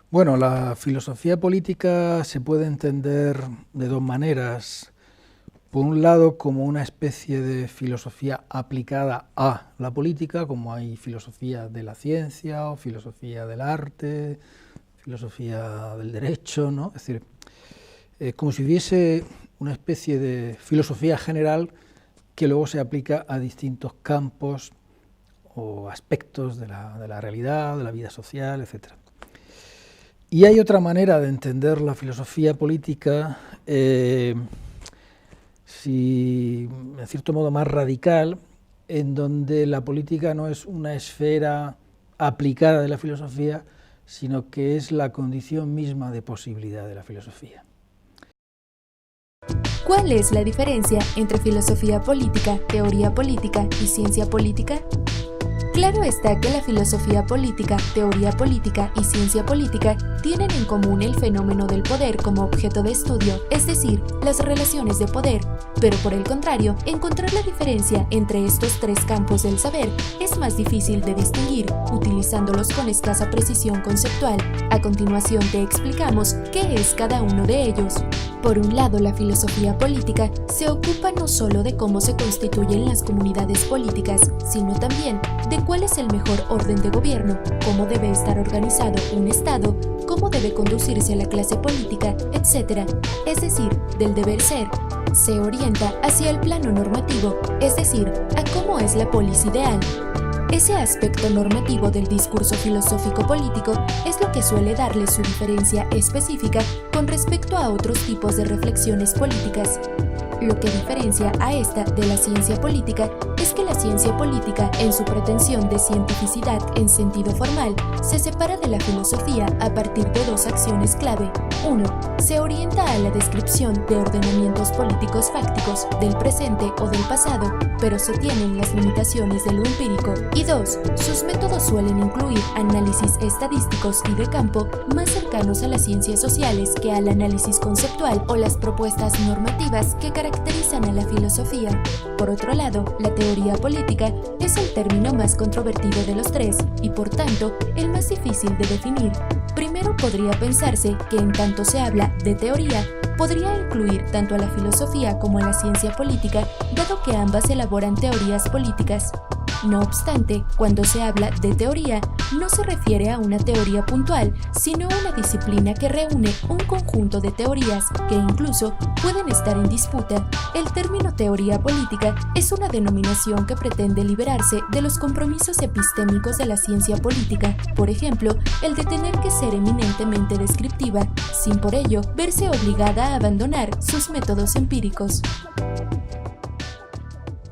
Bueno, la filosofía política se puede entender de dos maneras. Por un lado, como una especie de filosofía aplicada a la política, como hay filosofía de la ciencia o filosofía del arte, filosofía del derecho, ¿no? Es decir, como si hubiese una especie de filosofía general que luego se aplica a distintos campos o aspectos de la realidad, de la vida social, etcétera. Y hay otra manera de entender la filosofía política, si, en cierto modo más radical, en donde la política no es una esfera aplicada de la filosofía, sino que es la condición misma de posibilidad de la filosofía. ¿Cuál es la diferencia entre filosofía política, teoría política y ciencia política? Claro está que la filosofía política, teoría política y ciencia política tienen en común el fenómeno del poder como objeto de estudio, es decir, las relaciones de poder, pero por el contrario, encontrar la diferencia entre estos tres campos del saber es más difícil de distinguir, utilizándolos con escasa precisión conceptual. A continuación te explicamos qué es cada uno de ellos. Por un lado, la filosofía política se ocupa no solo de cómo se constituyen las comunidades políticas, sino también de cuál es el mejor orden de gobierno, cómo debe estar organizado un Estado, cómo debe conducirse la clase política, etc. Es decir, del deber ser. Se orienta hacia el plano normativo, es decir, a cómo es la polis ideal. Ese aspecto normativo del discurso filosófico-político es lo que suele darle su diferencia específica con respecto a otros tipos de reflexiones políticas. Lo que diferencia a esta de la ciencia política es que la ciencia política, en su pretensión de cientificidad en sentido formal, se separa de la filosofía a partir de dos acciones clave. 1. Se orienta a la descripción de ordenamientos políticos fácticos del presente o del pasado, pero se tienen las limitaciones de lo empírico. Y 2. Sus métodos suelen incluir análisis estadísticos y de campo más cercanos a las ciencias sociales que al análisis conceptual o las propuestas normativas que caracterizan a la filosofía. Por otro lado, la teoría política es el término más controvertido de los tres y, por tanto, el más difícil de definir. Primero podría pensarse que en tanto se habla de teoría, podría incluir tanto a la filosofía como a la ciencia política, dado que ambas elaboran teorías políticas. No obstante, cuando se habla de teoría, no se refiere a una teoría puntual, sino a una disciplina que reúne un conjunto de teorías que incluso pueden estar en disputa. El término teoría política es una denominación que pretende liberarse de los compromisos epistémicos de la ciencia política, por ejemplo, el de tener que ser eminentemente descriptiva, sin por ello verse obligada a abandonar sus métodos empíricos.